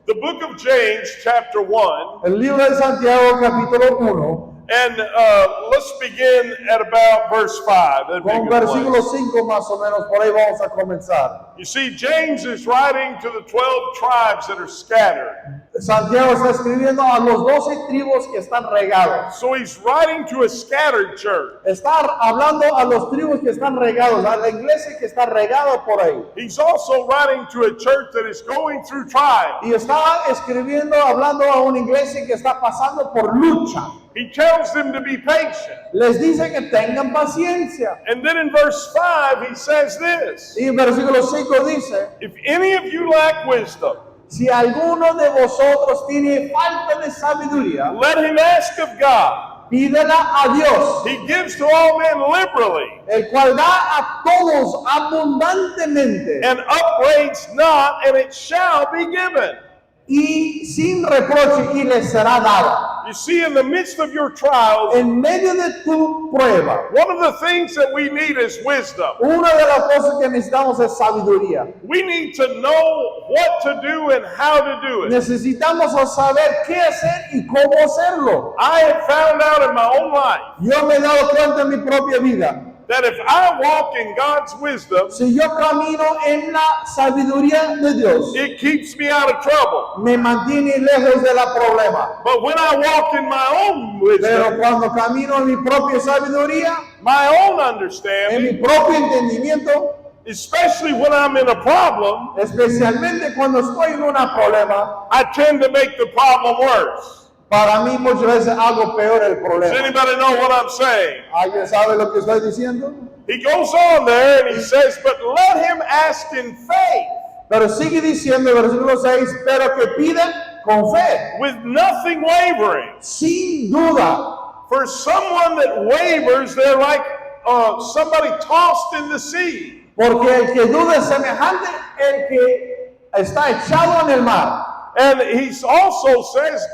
the book of James, chapter 1. El libro de Santiago, capítulo 1. And let's begin at about verse 5. That'd be a Con good versículo place. 5 más o menos, por ahí vamos a comenzar. You see, James is writing to the 12 tribes that are scattered. Santiago está escribiendo a los 12 tribus que están regados. So he's writing to a scattered church. Está hablando a los tribus que están regados, a la iglesia que está regada por ahí. He's also writing to a church that is going through trials. Y está escribiendo, hablando a una iglesia que está pasando por lucha. He tells them to be patient. Les dice que tengan paciencia. And then in verse 5, he says this. Y en versículo 5 dice, If any of you lack wisdom, si alguno de vosotros tiene falta de sabiduría, let him ask of God. pídela a Dios, He gives to all men liberally el cual da a todos abundantemente and upbraids not, and it shall be given. y sin reproche, y les será dada. You see, in the midst of your trials, En medio de tu prueba, one of the things that we need is wisdom. una de las cosas que necesitamos es sabiduría. We need to know what to do and how to do it. Necesitamos saber qué hacer y cómo hacerlo. I have found out in my own life Yo me he dado cuenta en mi propia vida. that if I walk in God's wisdom, Si yo camino en la sabiduría de Dios, it keeps me out of trouble. me mantiene lejos de la problema. But when I walk in my own Pero wisdom, cuando camino en mi propia sabiduría, my own en understanding, mi propio entendimiento, especially when I'm in a problem, especialmente cuando estoy en un problema, I tend to make the problem worse. para mí muchas veces hago peor el Does problema. anybody know what I'm saying? ¿Alguien sabe lo que estoy diciendo? He goes on there and he says, but let him ask in faith, Pero sigue diciendo el versículo 6, pero que pida con fe, with nothing wavering. sin duda. For someone that wavers, they're like somebody tossed in the sea. Porque el que duda es semejante el que está echado en el mar. And he also says,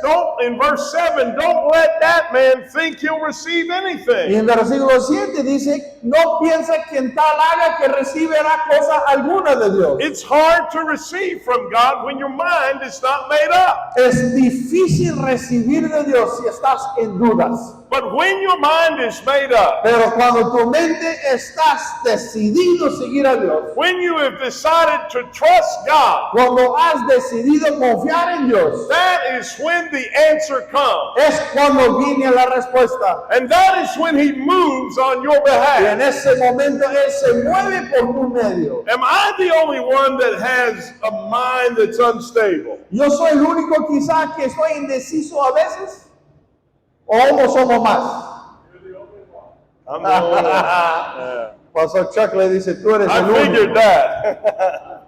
in verse 7, don't let that man think he'll receive Y anything. en versículo 7 dice, no piensa que en tal haga que recibirá cosa alguna de Dios. It's hard to receive from God when your mind is not made up. Es difícil recibir de Dios si estás en dudas. But when your mind is made up, Pero cuando tu mente estás decidido a seguir a Dios, when you have decided to trust God, cuando has decidido confiar en Dios, that is when the answer comes. es cuando viene la respuesta. And that is when he moves on your Y behalf. en ese momento Él se mueve por tu medio. Am I the only one that has a mind that's unstable? Yo soy el único quizá que estoy indeciso a veces. ¿O somos más? I'm the only one. Yeah. Pastor Chuck le dice, tú eres I el figured único. that.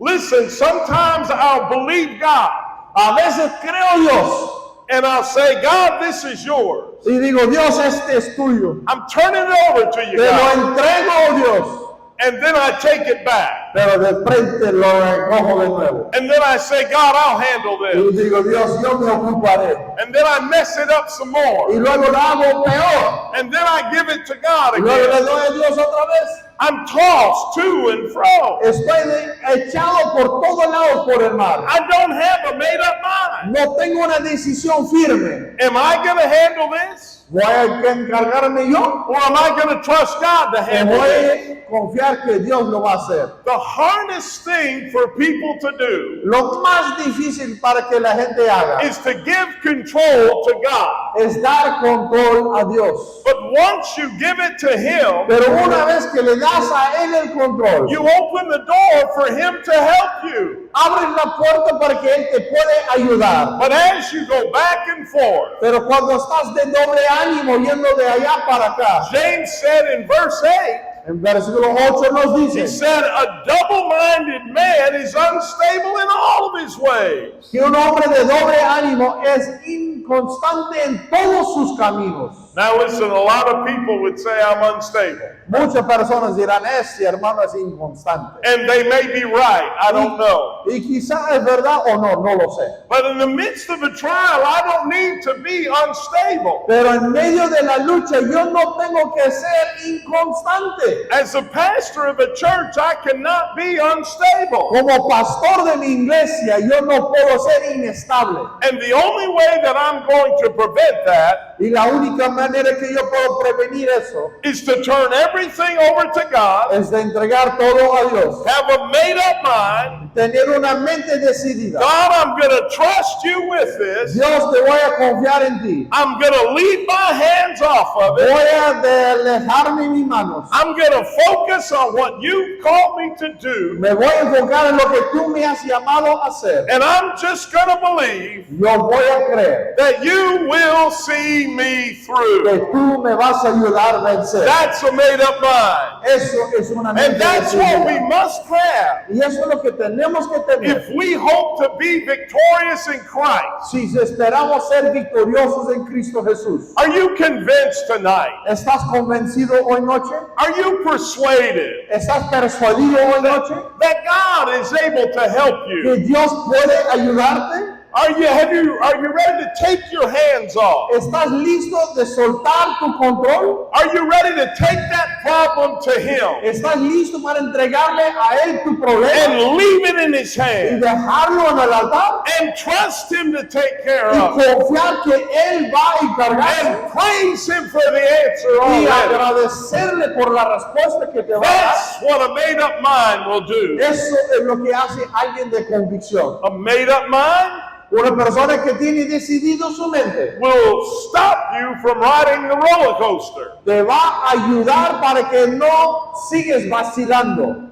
Listen, sometimes I'll believe God A veces creo Dios and I'll say, God, this is yours. y digo, Dios, este es tuyo. I'm turning it over to you, Te lo God. entrego, oh Dios. And then I take it back. Pero de frente lo recojo de nuevo. And then I say, God, I'll handle Y this. digo, Dios, yo me ocuparé. And then I mess it up some more. Y luego lo hago peor. And then I give it to God Y luego le again. doy a Dios otra vez. I'm tossed to and fro. Estoy echado por todos lados por el mar. I don't have a made up mind. No tengo una decisión firme. Am I going to handle this? ¿Voy a encargarme yo? Or am I going to trust God to ¿O handle voy this? a confiar que Dios lo va a hacer? The hardest thing for people to do Lo más difícil para que la gente haga is to give control to God. es dar control a Dios. But once you give it to Him, Pero una vez que le das a Él el control, you open the door for Him to help you. abres la puerta para que Él te puede ayudar. But as you go back and forth, Pero cuando estás de doble ánimo yendo de allá para acá, James said in verse 8, en versículo 8 nos he dice said, a double-minded man is unstable in all of his ways. que un hombre de doble ánimo es inconstante en todos sus caminos. Now listen, a lot of people would say I'm unstable. Muchas personas dirán, ese hermano es inconstante. And they may be right. I don't know. Y quizá es verdad o no, no lo sé. But in the midst of a trial, I don't need to be unstable. Pero en medio de la lucha yo no tengo que ser inconstante. As a pastor of a church, I cannot be unstable. Como pastor de mi iglesia yo no puedo ser inestable. And the only way that I'm going to prevent that Y la única manera que yo puedo prevenir eso is to turn everything over to God, es de entregar todo a Dios. have a made-up mind. Tener una mente decidida. God, I'm going to trust you with this. Dios, te voy a confiar en ti. I'm going to leave my hands off of it. Voy a alejarme mis manos. I'm going to focus on what you called me to do. Me voy a enfocar en lo que tú me has llamado a hacer. And I'm just going to believe Yo voy a creer that you will see me through. que tú me vas a ayudar a vencer. That's a made-up mind. Eso es una mente And that's what we decidida. must have Y eso es lo que tenemos que tener. if we hope to be victorious in Christ. Si esperamos ser victoriosos en Cristo Jesús. Are you convinced tonight? ¿Estás convencido hoy noche? Are you persuaded ¿Estás persuadido hoy noche? that God is able to help you? ¿Que Dios puede ayudarte? Are you ready to take your hands off? ¿Estás listo de soltar tu control? Are you ready to take that problem to Him ¿Estás listo para entregarle a Él tu problema and leave it in His y hand dejarlo en el altar? and trust Him to take care Y of it confiar que Él va a encargarse and praise Him for the answer y already? agradecerle por la respuesta que te va a dar. That's what a made-up mind will do. Eso es lo que hace alguien de convicción. A made-up mind Una persona que tiene decidido su mente will stop you from riding the roller coaster. te va a ayudar para que no sigues vacilando.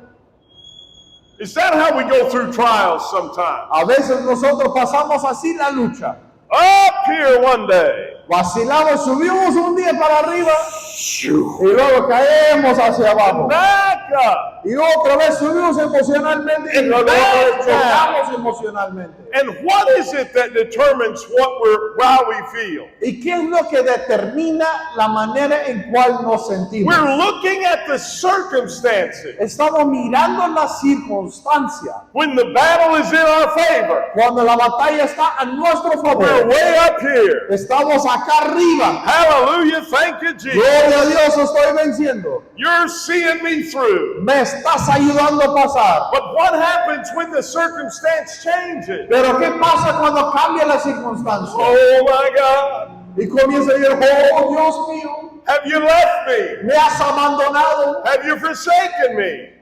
Is that how we go through trials sometimes? A veces nosotros pasamos así la lucha. Up here one day, Vacilamos, subimos un día para arriba y luego caemos hacia abajo. back up. Y otra vez subimos emocionalmente y luego otra vez chocamos emocionalmente. And what is it that determines how we feel? ¿Y qué es lo que determina la manera en cual nos sentimos? We're looking at the circumstances. Estamos mirando la circunstancia. When the battle is in our favor, Cuando la batalla está a nuestro we're favor, way up here. estamos acá arriba. Hallelujah, thank you, Jesus. Gloria a Dios, estoy venciendo. You're seeing me through. Me estás ayudando a pasar. But what happens when the circumstance changes? Pero ¿qué pasa cuando cambia la circunstancia? Oh my God, Y comienza a decir, oh Dios mío, have you left me? me has abandonado, Have you forsaken me?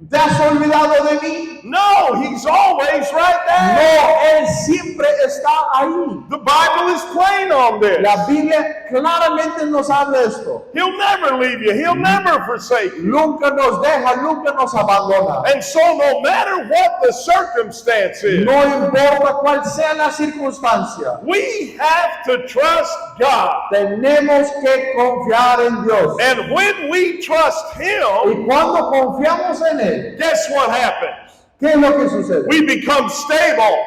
te has olvidado de mí. No, He's always right No, there. Él siempre está ahí. The Bible is plain on this. La Biblia claramente nos habla esto. He'll never leave you. He'll never forsake you. Nunca nos deja, nunca nos abandona. And so no matter what the circumstance is, No importa cuál sea la circunstancia, we have to trust God. tenemos que confiar en Dios. And when we trust Him, Y cuando confiamos en Él, guess what happens? ¿qué es lo que sucede? We become stable.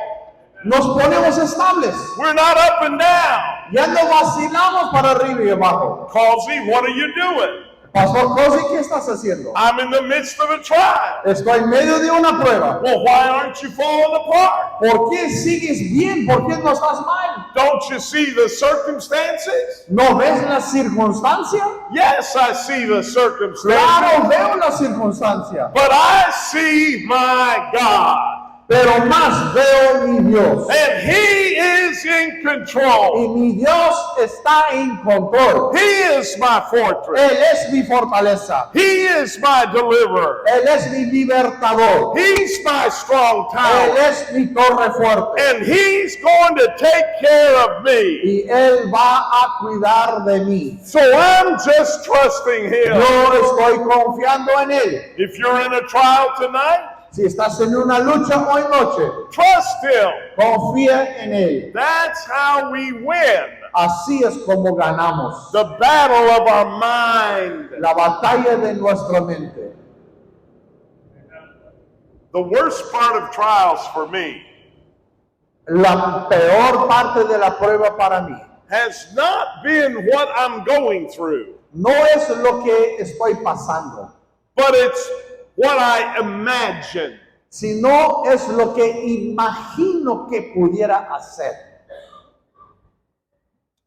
Nos ponemos estables. We're not up and down. Ya no vacilamos para arriba y abajo. Causey, what are you doing? Pastor Causey, ¿qué estás haciendo? I'm in the midst of a trial. Estoy en medio de una prueba. Well, why aren't you falling apart? ¿Por qué sigues bien? ¿Por qué no estás mal? Don't you see the circumstances? ¿No ves la circunstancia? Yes, I see the circumstances. Claro, veo la circunstancia. But I see my God. Pero más veo mi Dios. And He is in control. Y mi Dios está en control. He is my fortress. Él es mi fortaleza. He is my deliverer. Él es mi libertador. He's my strong Él tower. es mi torre fuerte. And He's going to take care of me. Y Él va a cuidar de mí. So I'm just trusting Him. Yo estoy confiando en Él. If you're in a trial tonight, Si estás en una lucha hoy noche, trust Him. confía en Él. That's how we win Así es como ganamos the battle of our mind. la batalla de nuestra mente. The worst part of trials for me La peor parte de la prueba para mí has not been what I'm going through. No es lo que estoy pasando, but it's what I imagine. sino es lo que imagino que pudiera hacer.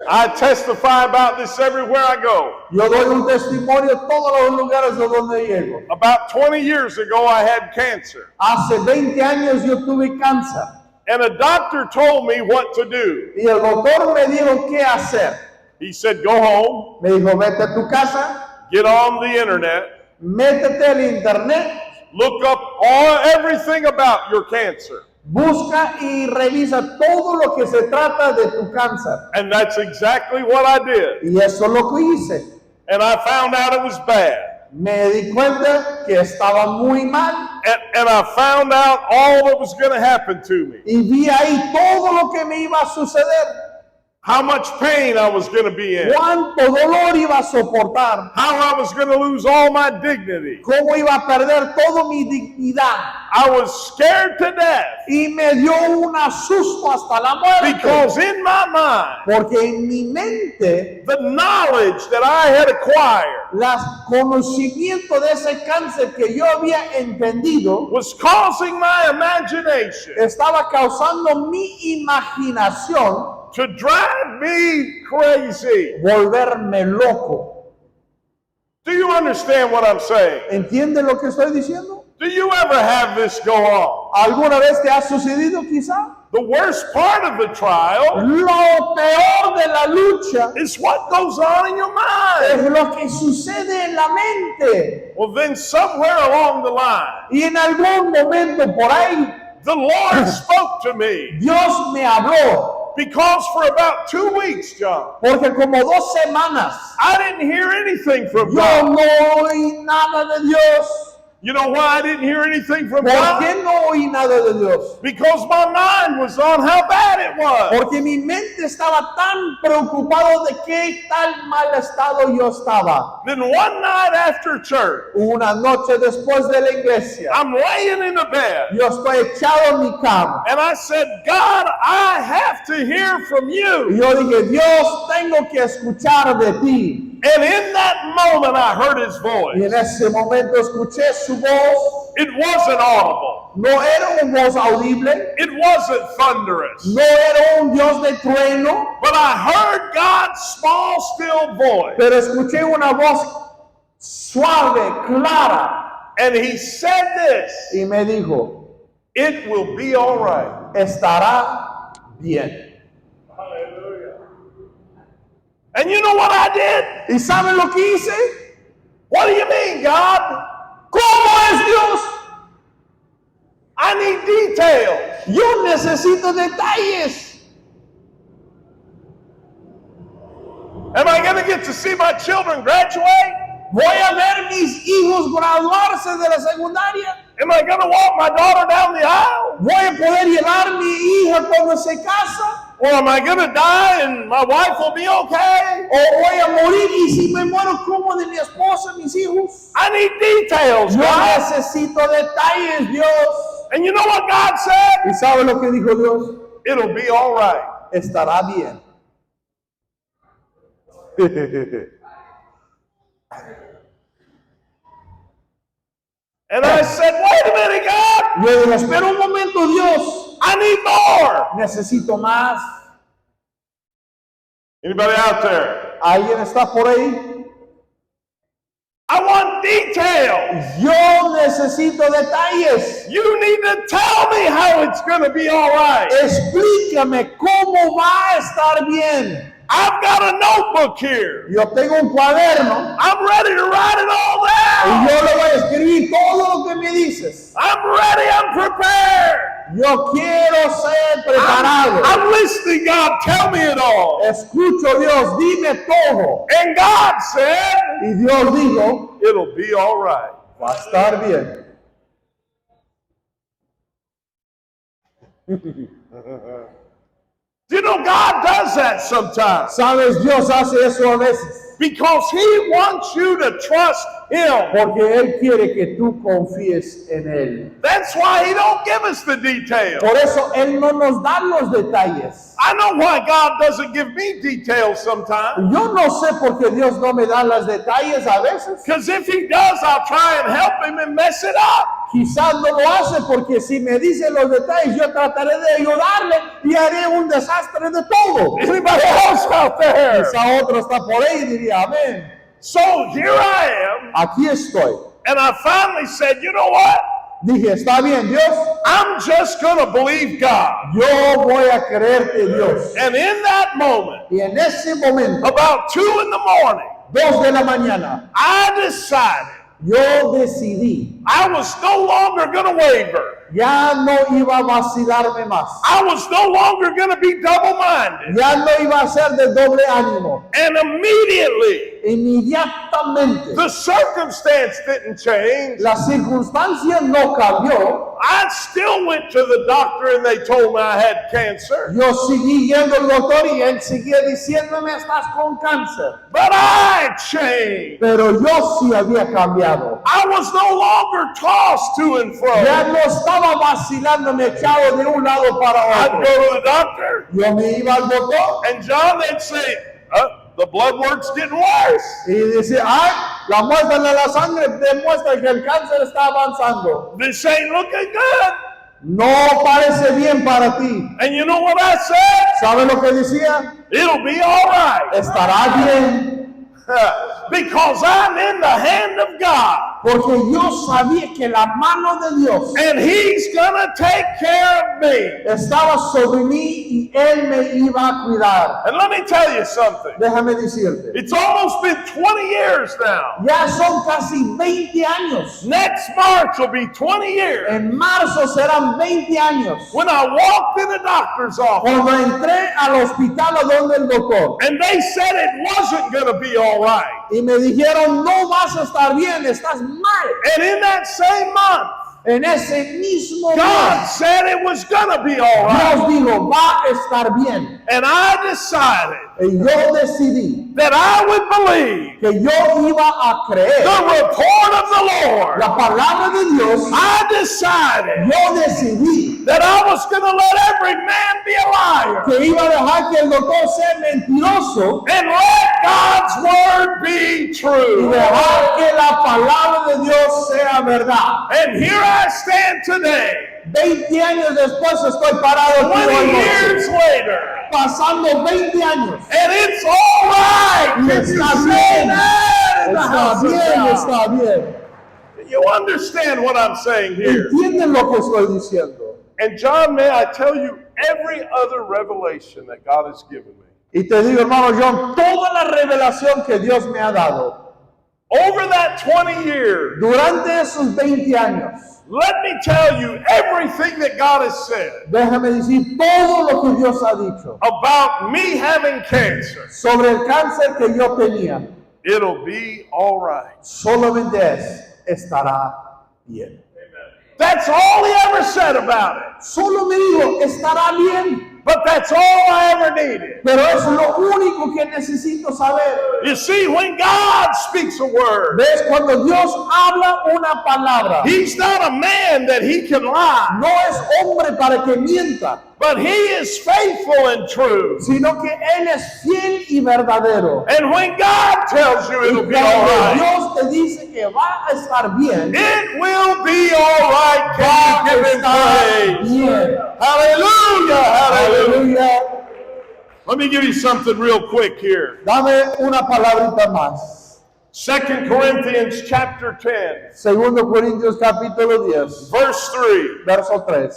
I testify about this everywhere I go. Yo doy un testimonio en todos los lugares de donde llego. About 20 years ago, I had cancer. Hace 20 años yo tuve cáncer And a doctor told me what to do. y el doctor me dijo qué hacer. He said, go home, Me dijo, vete a tu casa, get on the internet, métete al internet, look up everything about your cancer. busca y revisa todo lo que se trata de tu cáncer. And that's exactly what I did. Y eso es lo que hice. And I found out it was bad. Me di cuenta que estaba muy mal And I found out all that was going to happen to me. y vi ahí todo lo que me iba a suceder. How much pain I was going to be in. Cuánto dolor iba a soportar. How I was going to lose all my dignity. Cómo iba a perder toda mi dignidad. I was scared to death. Y me dio un susto hasta la muerte. Because in my mind, Porque en mi mente, the knowledge that I had acquired el conocimiento de ese cáncer que yo había entendido was causing my imagination estaba causando mi imaginación to drive me crazy. volverme loco. Do you understand what I'm saying? ¿Entiende lo que estoy diciendo? Do you ever have this go on? ¿Alguna vez te ha sucedido quizá? The worst part of the trial Lo peor de la lucha is what goes on in your es mind. lo que sucede en la mente. Well, then somewhere along the line, Y en algún momento por ahí, the Lord spoke to me. Dios me habló. Because for about 2 weeks, John, Porque como 2 semanas I didn't hear anything from yo God. no oí nada de Dios. You know why I didn't hear anything from ¿Por God? qué no oí nada de Dios? Because my mind was on how bad it was. Porque mi mente estaba tan preocupado de qué tal mal estado yo estaba. Then one night after church, Una noche después de la iglesia, I'm laying in the bed, yo estoy echado en mi cama. and I said, God, I have to hear from Y you. yo dije, Dios, tengo que escuchar de ti. And in that moment, I heard his Y en voice. ese momento escuché su voz. It wasn't audible. No era una voz audible. It wasn't thunderous. No era un Dios de trueno. But I heard God's small, still voice. Pero escuché una voz suave, clara. And he said this, Y me dijo, it will be all right. estará bien. And you know what I did? ¿Y saben lo que hice? What do you mean, God? ¿Cómo es Dios? I need details. Yo necesito detalles. Am I going to get to see my children graduate? Voy a ver mis hijos graduarse de la secundaria. Am I going to walk my daughter down the aisle? Voy a poder llevar a mi hija cuando se casa. Or am I going to die and my wife will be okay? O voy a morir y si me muero como de mi esposa, mis hijos. I need details, Yo God. necesito detalles, Dios. And you know what God said? ¿Y sabe lo que dijo Dios? It'll be all right. Estará bien. And I said, wait a minute, God. Yo dije, espera un momento, Dios. I need more. Necesito más. Anybody out there? ¿Alguien está por ahí? I want details. Yo necesito detalles. You need to tell me how it's going to be all right. Explícame cómo va a estar bien. I've got a notebook here. Yo tengo un cuaderno I'm ready to write it all y down. yo le voy a escribir todo lo que me dices. I'm ready. I'm prepared. Yo quiero ser preparado. I'm listening, God. Tell me it all. Escucho, Dios, dime todo. And God said, Y Dios dijo, it'll be all right. va a estar bien. You know, God does that sometimes. Sabes, Dios hace eso a veces. Because He wants you to trust Him. Porque Él quiere que tú confíes en Él. That's why He don't give us the details. Por eso Él no nos da los detalles. I know why God doesn't give me details sometimes. Yo no sé por qué Dios no me da los detalles a veces. Because if He does, I'll try and help Him and mess it up. Quizás no lo hace porque si me dice los detalles, yo trataré de ayudarle y haré un desastre de todo. Anybody else out there? Quizá otro está por ahí y diría, amén. So here I am, Aquí estoy. and I finally said, you know what? Dije, está bien, Dios. I'm just going to believe God. Yo voy a creerte, Dios. And in that moment, Y en ese momento, about 2 in the morning, 2 de la mañana, I decided yo decidí, I was no longer going to waver. ya no iba a vacilarme más. I was no longer going to be double-minded. Ya no iba a ser de doble ánimo. And immediately, Inmediatamente, the circumstance didn't change. la circunstancia no cambió. I still went to the doctor and they told me I had cancer. Yo seguí yendo al doctor y él seguía diciéndome, estás con cáncer. But I changed. Pero yo sí había cambiado. I was no longer tossed to and fro. Ya no estaba vacilándome, echado de un lado para I'd otro. go to the doctor, Yo me iba al doctor and John, they'd say, the blood work's getting worse. y dice, ay, la muestra de la sangre demuestra que el cáncer está avanzando. This ain't looking good. No parece bien para ti. And you know what I said? ¿Sabe lo que decía? It'll be all right. Estará bien. Because I'm in the hand of God. Porque yo sabía que la mano de Dios And He's gonna take care of me. estaba sobre mí y Él me iba a cuidar. And let me tell you something. Déjame decirte, It's almost been 20 years now. ya son casi 20 años. Next March will be 20 years. En marzo serán 20 años. When I walked in the doctor's office Cuando entré al hospital a donde el doctor and they said it wasn't gonna be all right. y me dijeron, no vas a estar bien, estás mal. And in that same month, En ese mismo God mes, said it was gonna be all right. Dios dijo, va a estar bien. And I decided Y yo decidí that I would believe que yo iba a creer the report of the Lord. la palabra de Dios. I decided Yo decidí that I was gonna let every man be a liar que iba a dejar que el doctor sea mentiroso and let God's word be y true. dejar que la palabra de Dios sea verdad. And here I stand today, 20 años después estoy parado aquí 20 hoy noche, years later, pasando 20 años. and it's all right. Y Can you está say bien, that in the house of God? está bien. You understand what I'm saying here? ¿Entienden lo que estoy diciendo? And John, may I tell you, every other revelation that God has given me, Y te digo, hermano John, toda la revelación que Dios me ha dado over that 20 years, durante esos 20 años, let me tell you everything that God has said déjame decir todo lo que Dios ha dicho about me having cancer. sobre el cáncer que yo tenía. It'll be all right. Solamente estará bien. That's all He ever said about it. Solo me dijo, estará bien. But that's all I ever needed. Pero es lo único que necesito saber. You see, when God speaks a word, ¿Ves? Cuando Dios habla una palabra, He's not a man that He can lie, no es hombre para que mienta, but He is faithful and true. sino que Él es fiel y verdadero. And when God tells you Y it'll be all cuando right, Dios te dice que va a estar bien, it will be all right. va Can a you give Him estar praise? bien. Hallelujah, hallelujah. Aleluya. Let me give you something real quick here. Dame una palabrita más. 2 Corinthians chapter 10, Segundo Corintios capítulo 10, verse 3. verso 3.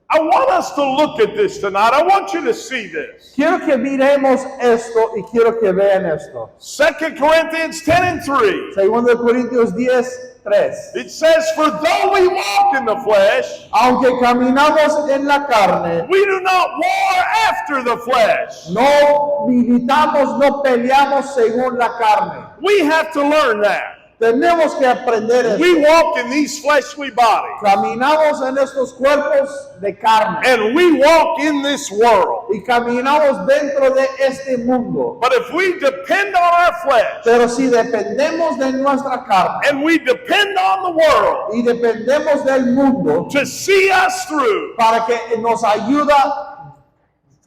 I want us to look at this tonight. I want you to see this. Quiero que miremos esto y quiero que vean esto. 2 Corinthians 10 and 3. Segundo Corintios 10, 3. It says, for though we walk in the flesh, Aunque caminamos en la carne, we do not war after the flesh. no militamos, no peleamos según la carne. We have to learn that. Tenemos que aprender esto. We walk in these fleshly bodies, Caminamos en estos cuerpos de carne and we walk in this world. y caminamos dentro de este mundo. But if we depend on our flesh Pero si dependemos de nuestra carne and we depend on the world y dependemos del mundo to see us through, para que nos ayuda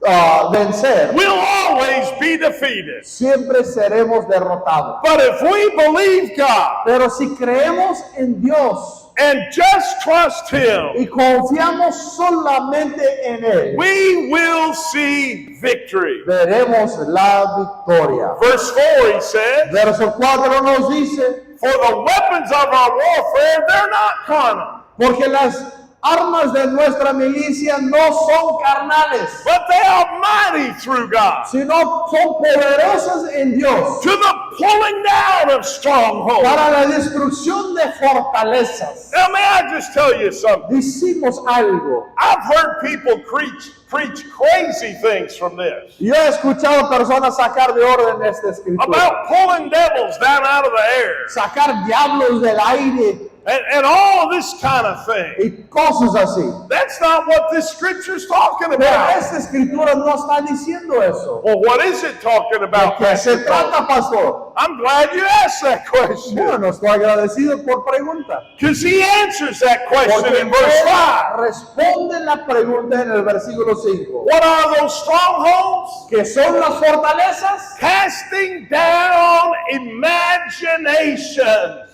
a vencer, we'll always be defeated. siempre seremos derrotados. But if we believe God Pero si creemos en Dios and just trust Him, y confiamos solamente en Él, we will see victory. veremos la victoria. Verse 4, he says, Verso 4 nos dice, for the weapons of our warfare, they're not carnal, porque las armas de nuestra milicia no son carnales, but they are mighty through God sino son poderosas en Dios to the pulling down of strongholds. para la destrucción de fortalezas. Now, may I just tell you something? Decimos algo. I've heard people preach crazy things from this Yo he escuchado personas sacar de orden esta escritura, about pulling devils down out of the air sacar diablos del aire and all of this kind of thing. y cosas así. That's not what this scripture's talking Pero about. esta escritura no está diciendo eso. Well, what is it talking ¿De about, qué se Pastor Cole? trata, pastor? I'm glad you asked that question, Bueno, estoy agradecido por pregunta. because he answers that question Porque in verse 5. responde la pregunta en el versículo 5. What are those strongholds? ¿Qué son las fortalezas? Casting down imaginations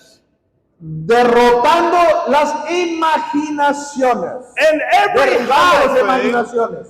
Derrotando las imaginaciones. and every Derrotando las high thing imaginaciones.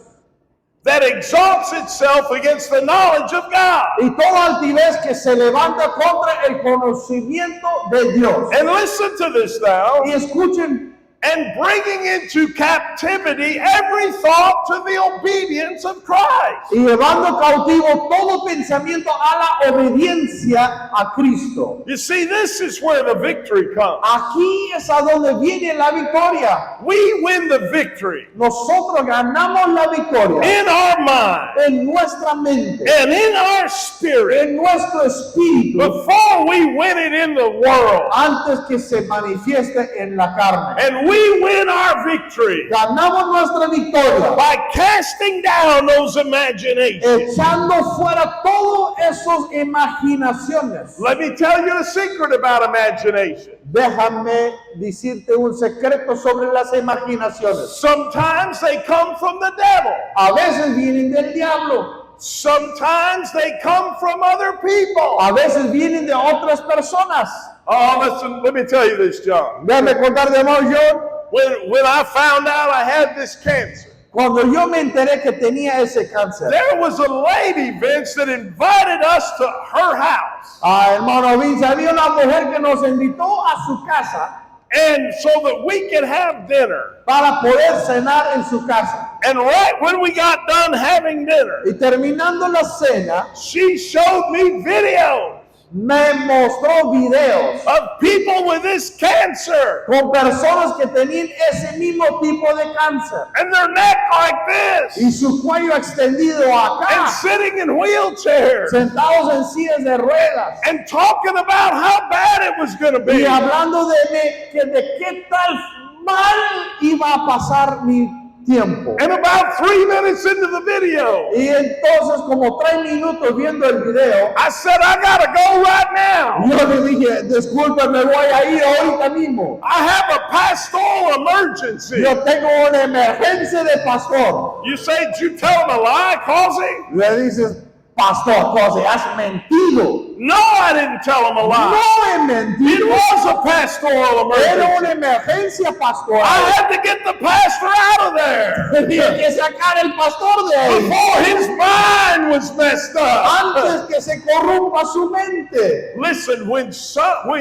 that exalts itself against the knowledge of God. Y toda altivez que se levanta contra el conocimiento de Dios. And listen to this now. Y escuchen, And bringing into captivity every thought to the obedience of Christ. y llevando cautivo todo pensamiento a la obediencia a Cristo. You see, this is where the victory comes. Aquí es a donde viene la victoria. We win the victory Nosotros ganamos la victoria in our mind en nuestra mente, and in our spirit en nuestro espíritu, before we win it in the world. antes que se manifieste en la carne. And we win our victory Ganamos nuestra victoria by casting down those imaginations. echando fuera todas esas imaginaciones. Let me tell you a secret about imagination. Déjame decirte un secreto sobre las imaginaciones. Sometimes they come from the devil. A veces vienen del diablo, Sometimes they come from other people. a veces vienen de otras personas. Oh, listen, let me tell you this, John. Déjame contar de nuevo, John. When I found out I had this cancer, Cuando yo me enteré que tenía ese cáncer, there was a lady, Vince, that invited us to her house. Hermano Vince, había una mujer que nos invitó a su casa And so that we could have dinner. para poder cenar en su casa. And right when we got done having dinner, Y terminando la cena, she showed me videos me mostró videos of people with this cancer con personas que tenían ese mismo tipo de cáncer and their neck like this y su cuello extendido and acá, sitting in wheelchairs sentados en sillas de ruedas and talking about how bad it was going to y be. hablando de qué tal mal iba a pasar mi tiempo. And about 3 minutes into the video, Y entonces, como 3 minutos viendo el video, I said, I gotta go right now. yo le dije, disculpe, me voy a ir ahorita mismo. I have a pastoral emergency. Yo tengo una emergencia de pastor. You say, did you tell him a lie, Causey? Le dices, pastor, Causey, has mentido. No, I didn't tell him a lie. No he It mentido. was a pastoral Era emergency. una emergencia pastoral. I had to get the pastor out of there Tenía que sacar el pastor de ahí before his mind was messed up. antes que se corrompa su mente. Listen, when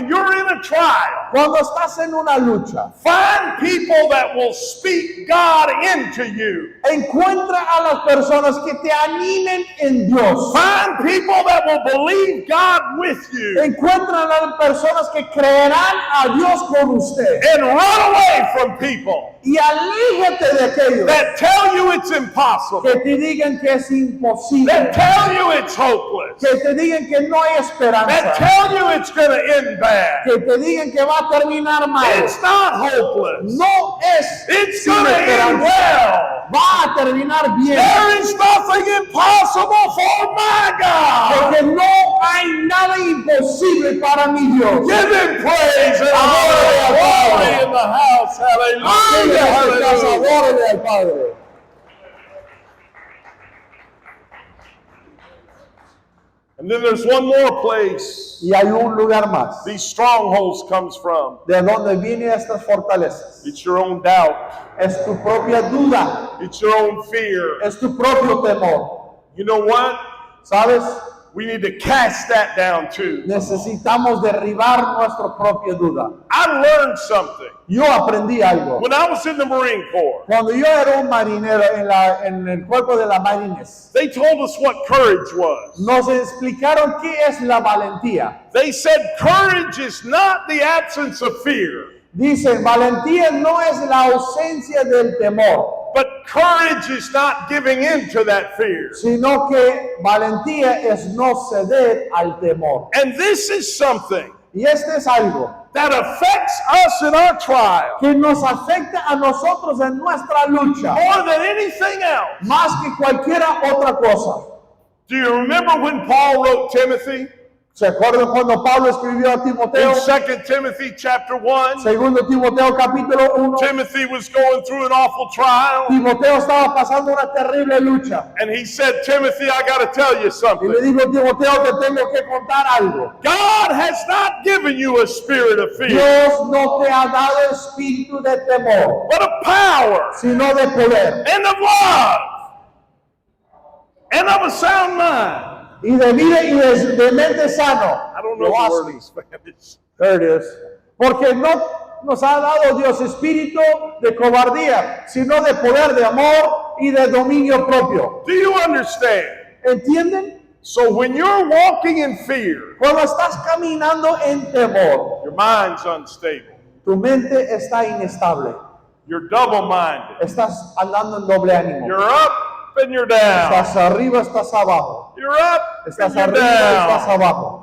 you're in a trial, Cuando estás en una lucha, find people that will speak God into you. encuentra a las personas que te animen en Dios. Find people that will believe God with you Encuentra a las personas que creerán a Dios con usted. and run away from people Y aléjate de aquellos that tell you it's impossible, que te digan que es that imposible, tell you it's hopeless, que te digan que no hay that esperanza, tell you it's going to end bad. que te digan que va a terminar mal. It's not hopeless. No es It's sin going to end esperanza. well. Va a a terminar bien. There is nothing impossible for my God. Porque no hay nada imposible para mi Dios. Give him praise and honor and glory in the house. Hallelujah. Hallelujah. Adórale al Padre. And then there's one more place Y hay un lugar más. these strongholds comes from. ¿De dónde vienen estas fortalezas? It's your own doubt. Es tu propia duda. It's your own fear. Es tu propio temor. You know what? ¿Sabes? We need to cast that down too. Necesitamos derribar nuestra propia duda. I learned something. Yo aprendí algo. When I was in the Marine Corps, Cuando yo era un marinero en el cuerpo de la marines, they told us what courage was. nos explicaron qué es la valentía. They said courage is not the absence of fear, Dicen, valentía no es la ausencia del temor, but courage is not giving in to that fear. sino que valentía es no ceder al temor. And this is something Y este es algo that affects us in our trial que nos afecta a nosotros en nuestra lucha, more than anything else. más que cualquiera otra cosa. Do you remember when Paul wrote Timothy? ¿Se acuerdan cuando Pablo escribió a In Timoteo? 2 Timothy chapter 1, Segundo Timoteo capítulo 1. Timothy was going through an awful trial. Timoteo estaba pasando una terrible lucha. And he said, Timothy, I got to tell you Y le something. dijo a Timoteo que tengo que contar algo. God has not given you a spirit of fear, Dios no te ha dado espíritu de temor, but of power sino de poder and of love and of a sound mind. y de vida y de mente sano. I don't know the word in Spanish. There it is. Porque no nos ha dado Dios espíritu de cobardía, sino de poder, de amor y de dominio propio. Do you understand? ¿Entienden? So when you're walking in fear, Cuando estás caminando en temor, your mind's unstable. tu mente está inestable. You're double-minded. Estás andando en doble ánimo. You're up and you're down. Estás arriba, estás abajo. You're up Estás and you're arriba, estás down. abajo.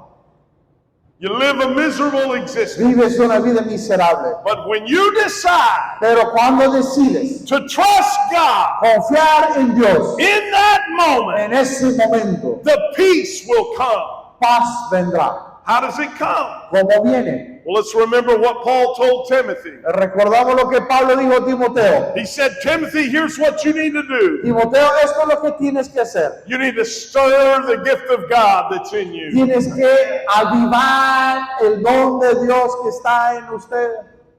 You live a miserable existence. Vives una vida miserable. But when you decide Pero cuando decides to trust God confiar en Dios, in that moment, en ese momento, the peace will come. paz vendrá. How does it come? ¿Cómo viene? Well, let's remember what Paul told Timothy. Recordamos lo que Pablo dijo a Timoteo. He said, Timothy, here's what you need to do. Timoteo, esto es lo que tienes que hacer. You need to stir the gift of God that's in you. Tienes que avivar el don de Dios que está en usted.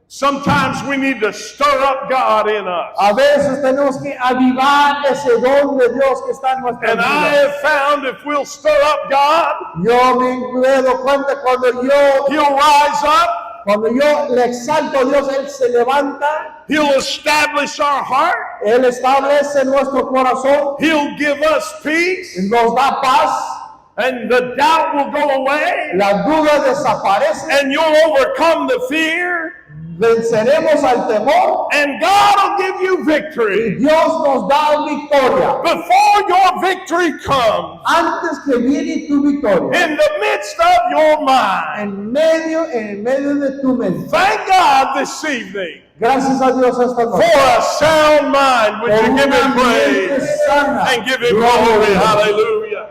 Sometimes we need to stir up God in us. A veces tenemos que avivar ese don de Dios que está en nuestra And I vida. have found if we'll stir up God, Yo me doy cuenta He'll rise up, cuando yo le exalto a Dios, Él se levanta, He'll establish our heart, Él establece nuestro corazón, He'll give us peace, nos da paz, and the doubt will go away, la duda desaparece, and you'll overcome the fear, venceremos al temor and God will give you y victory. Dios nos da victoria. Before your victory comes, Antes que viene tu victoria, in the midst of your mind, en medio de tu mente. thank God this evening Gracias a Dios esta for noche. a sound mind. Would Por you give una Him mente praise sana. and give Him Gloria glory? a Dios. Hallelujah.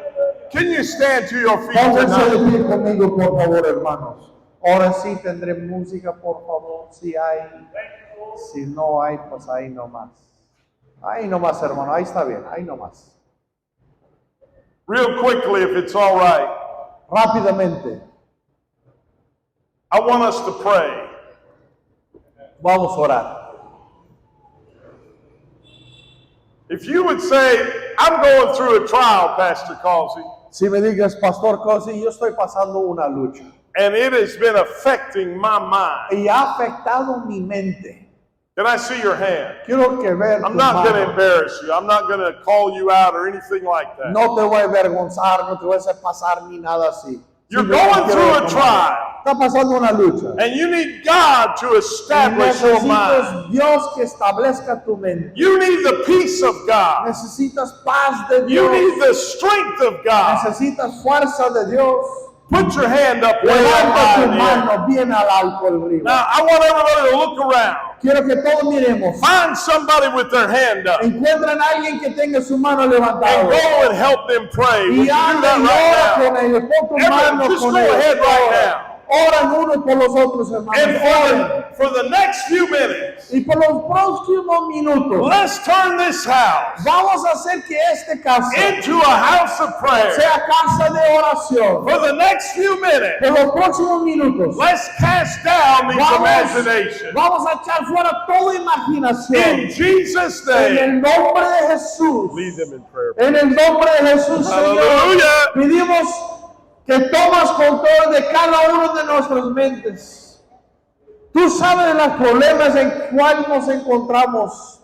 Can you stand to your feet Pónganse de tonight? pie conmigo, por favor, hermanos. Ahora sí tendré música, por favor, si hay. Si no hay, pues ahí nomás. Ahí nomás, hermano, ahí está bien, ahí nomás. Real quickly, if it's all right, Rápidamente, I want us to pray. vamos a orar. If you would say, I'm going through a trial, Pastor Causey, Si me digas, Pastor Cosi, yo estoy pasando una lucha and it has been affecting my mind. y ha afectado mi mente. Can I see your hand? Quiero que ver I'm tu not going to mano. embarrass you. I'm not going to call you out or anything like that. No te voy a avergonzar, no te voy a hacer pasar ni nada así. You're Simplemente going quiero through a ver tu trial. mano. Está pasando una lucha. And you need God to Y establish your mind. necesitas Dios que establezca tu mente. You need the peace of God. Necesitas paz de You Dios. need the strength of God. Necesitas fuerza de Dios. Put your hand up way Levanta high tu in the air. mano bien al alto arriba. Now, I want everybody to look around. Quiero que todos miremos. Find somebody with their hand up. Encuentran a alguien que tenga su mano And levantada. go and help them pray. Would you Y do anda y that ora right con ellos. Pon tu Everyone, mano just con go ellos. ahead right now. Oran unos por los otros, now? hermanos. And for the next few minutes, Y por los próximos minutos, let's turn this house vamos a hacer que esta casa into a house of prayer. sea casa de oración. For the next few minutes, Por los próximos minutos, let's cast down these imaginations. vamos a echar fuera toda imaginación. In Jesus' En name, el nombre de Jesús. lead them in prayer. En el nombre de Jesús, Señor, Hallelujah. pedimos que tomas control de cada uno de nuestras mentes. Tú sabes los problemas en cuales nos encontramos.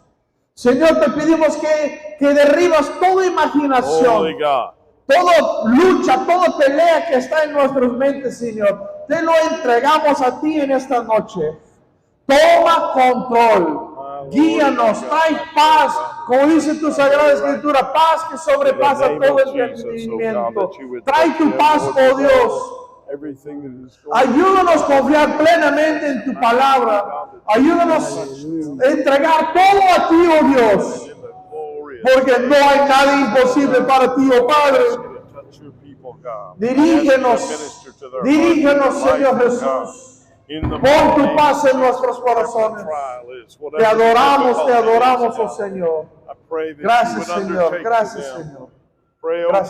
Señor, te pedimos que derribas toda imaginación, Holy God. toda lucha, toda pelea que está en nuestras mentes, Señor. Te lo entregamos a ti en esta noche. Toma control. Guíanos, trae paz, como dice tu Sagrada Escritura, paz que sobrepasa todo el entendimiento. Trae tu paz, oh Dios. Ayúdanos a confiar plenamente en tu palabra. Ayúdanos a entregar todo a ti, oh Dios. Porque no hay nada imposible para ti, oh Padre. Dirígenos, Señor Jesús. Pon tu paz en nuestros corazones. Te adoramos, oh Señor. Gracias, Señor. Gracias, Señor. Gracias.